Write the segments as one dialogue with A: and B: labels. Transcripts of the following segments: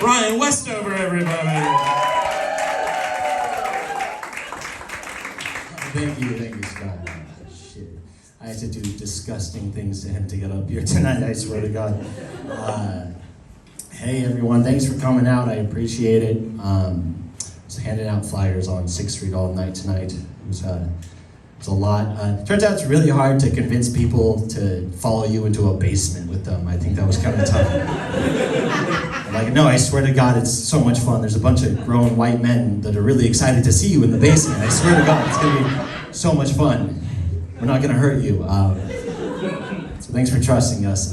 A: Ryan Westover, everybody.
B: Thank you, Scott. Shit. I had to do disgusting things to him to get up here tonight, I swear to God. Hey everyone, thanks for coming out, I appreciate it. I was handing out flyers on 6th Street all night tonight. It was a lot. Turns out it's really hard to convince people to follow you into a basement with them. I think that was kind of tough. Like, no, I swear to God, it's so much fun. There's a bunch of grown white men that are really excited to see you in the basement. I swear to God, it's gonna be so much fun. We're not gonna hurt you. So thanks for trusting us.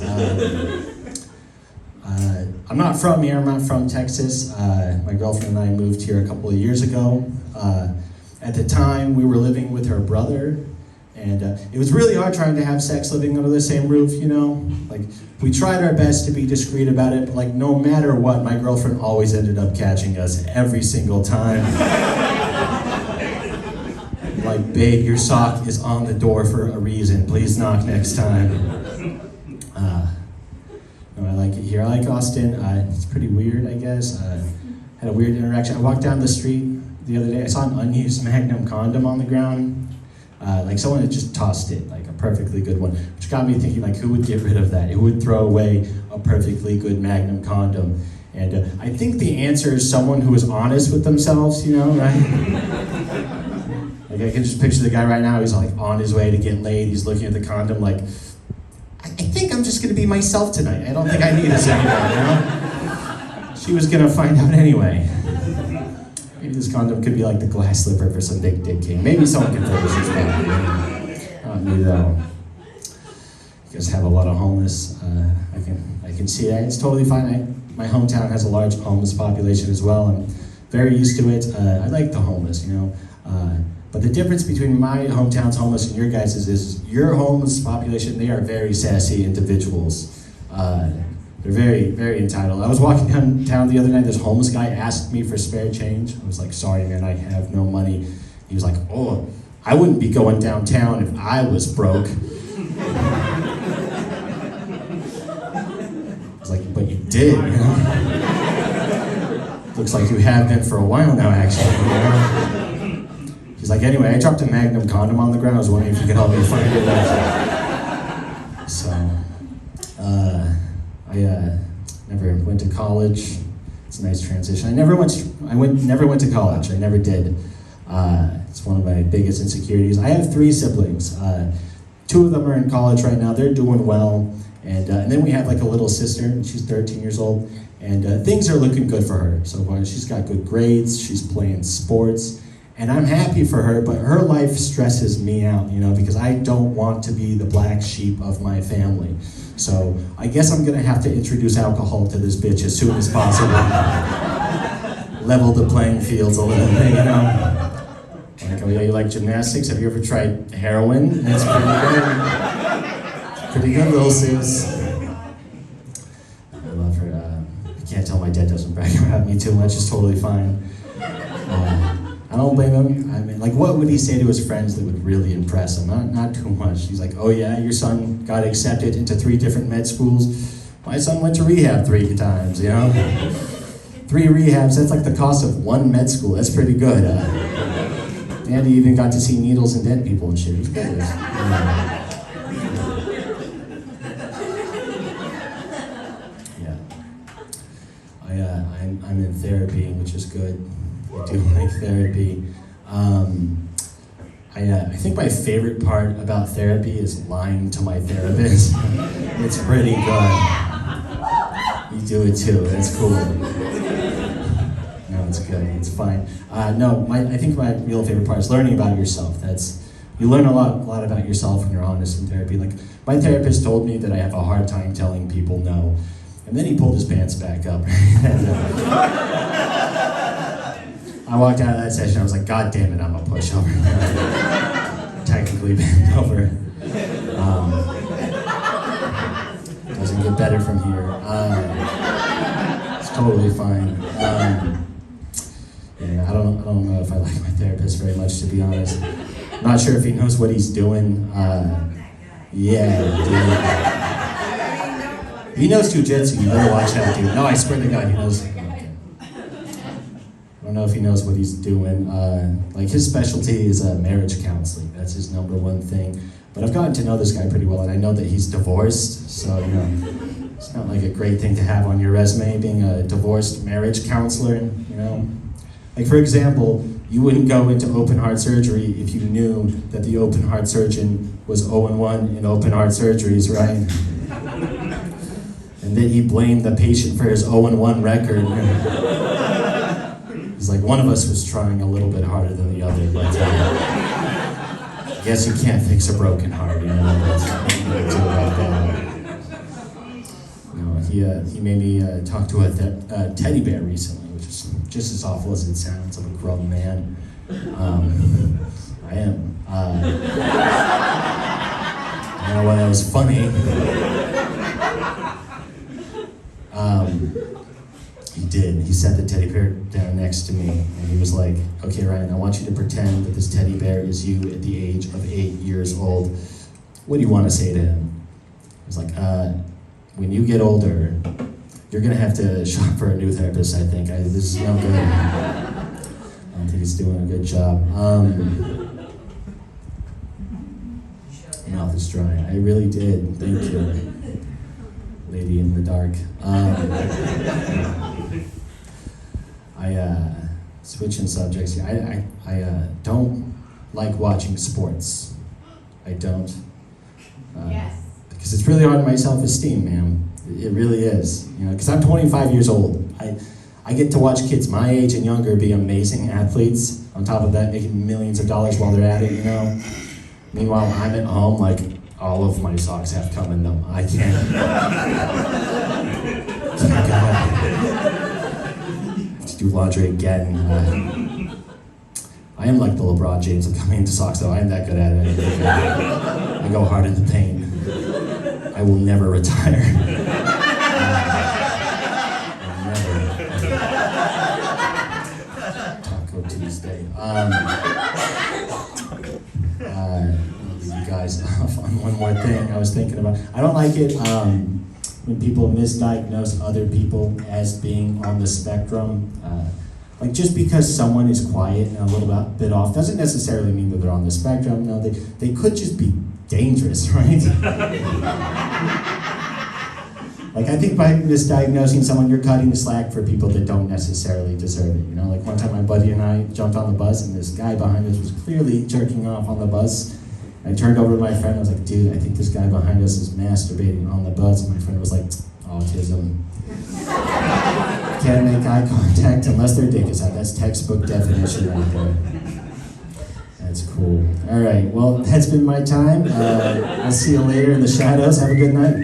B: I'm not from here, I'm not from Texas. My girlfriend and I moved here a couple of years ago. At the time, we were living with her brother, and it was really hard trying to have sex living under the same roof, you know? Like, we tried our best to be discreet about it, but like, no matter what, my girlfriend always ended up catching us every single time. Like, babe, your sock is on the door for a reason. Please knock next time. No, I like it here. I like Austin. It's pretty weird, I guess. Had a weird interaction. I walked down the street the other day. I saw an unused Magnum condom on the ground. Like someone had just tossed it, like a perfectly good one, which got me thinking, like, who would get rid of that? Who would throw away a perfectly good Magnum condom? And I think the answer is someone who is honest with themselves, you know, right? Like, I can just picture the guy right now, he's like on his way to get laid, he's looking at the condom like, I think I'm just gonna be myself tonight. I don't think I need this anymore, you know? She was gonna find out anyway. Maybe this condom could be like the glass slipper for some big dick king. Maybe someone can finish this back. Not me though. You guys have a lot of homeless. I can see that. It's totally fine. My hometown has a large homeless population as well. I'm very used to it. I like the homeless, you know. But the difference between my hometown's homeless and your guys' is your homeless population, they are very sassy individuals. They're very, very entitled. I was walking downtown the other night, this homeless guy asked me for spare change. I was like, sorry man, I have no money. He was like, oh, I wouldn't be going downtown if I was broke. I was like, but you did, you know? Looks like you have been for a while now, actually. You know? He's like, anyway, I dropped a Magnum condom on the ground. I was wondering if you could help me find it. So, I never went to college. It's a nice transition. I never went to college. I never did. It's one of my biggest insecurities. I have 3 siblings. 2 of them are in college right now. They're doing well. And then we have like a little sister. She's 13 years old. And things are looking good for her so far. She's got good grades. She's playing sports. And I'm happy for her, but her life stresses me out, you know, because I don't want to be the black sheep of my family. So I guess I'm gonna have to introduce alcohol to this bitch as soon as possible. Level the playing fields a little bit, you know. Like, oh yeah, you like gymnastics? Have you ever tried heroin? That's pretty good, little sis. I love her. I can't tell my dad doesn't brag about me too much. It's totally fine. I don't blame him. I mean, like, what would he say to his friends that would really impress him? Not too much. He's like, oh yeah, your son got accepted into 3 different med schools. My son went to rehab 3 times, you know? 3 rehabs, that's like the cost of 1 med school. That's pretty good. And he even got to see needles and dead people and shit. It was good. Yeah. I'm in therapy, which is good. I do like therapy. I think my favorite part about therapy is lying to my therapist. It's pretty good. You do it too, that's cool. No, it's good, it's fine. I think my real favorite part is learning about yourself. You learn a lot about yourself when you're honest in therapy. Like, my therapist told me that I have a hard time telling people no. And then he pulled his pants back up. I walked out of that session, I was like, God damn it, I'm a pushover. Technically bent over. Doesn't get better from here. It's totally fine. Yeah, I don't know if I like my therapist very much, to be honest. I'm not sure if he knows what he's doing. Yeah, dude. He knows jujitsu, you better watch that, dude. No, I swear to God, he knows. Okay. don't know if he knows what he's doing. Like his specialty is marriage counseling. That's his number one thing. But I've gotten to know this guy pretty well, and I know that he's divorced. So it's not like a great thing to have on your resume, being a divorced marriage counselor. Like for example, you wouldn't go into open heart surgery if you knew that the open heart surgeon was 0-1 in open heart surgeries, right? And then he blamed the patient for his 0-1 record. He's like, one of us was trying a little bit harder than the other, but I guess you can't fix a broken heart, That's he made me talk to a teddy bear recently, which is just as awful as it sounds. I'm a grown man. I am. When it was funny, he set the teddy bear down next to me, and he was like, okay, Ryan, I want you to pretend that this teddy bear is you at the age of 8 years old. What do you want to say to him? I was like, when you get older, you're going to have to shop for a new therapist, I think. This is no good. I don't think he's doing a good job. My mouth is dry. I really did. Thank you, lady in the dark. Switching subjects here. I don't like watching sports. I don't.
C: Yes.
B: Because it's really hard on my self-esteem, man. It really is. Because I'm 25 years old. I get to watch kids my age and younger be amazing athletes. On top of that, making millions of dollars while they're at it, Meanwhile, I'm at home, like, all of my socks have cum in them. I can't go. To do laundry again. I am like the LeBron James of coming into socks, though. I am that good at it. I go hard in the paint. I will never retire. Never. Taco Tuesday. You guys off on one more thing I was thinking about. I don't like it when people misdiagnose other people as being on the spectrum. Like just because someone is quiet and a little bit off doesn't necessarily mean that they're on the spectrum. No, they could just be dangerous, right? Like I think by misdiagnosing someone, you're cutting the slack for people that don't necessarily deserve it. Like one time my buddy and I jumped on the bus and this guy behind us was clearly jerking off on the bus. I turned over to my friend, I was like, dude, I think this guy behind us is masturbating on the bus. And my friend was like, autism. Can't make eye contact unless their dick is out. That's textbook definition right there. That's cool. All right, well, that's been my time. I'll see you later in the shadows. Have a good night.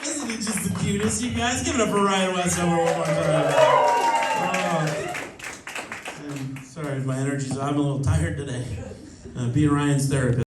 A: Isn't he just the cutest, you guys? Give it up for Ryan Westover one more time. Sorry if my energy's, I'm a little tired today. Being Ryan's therapist.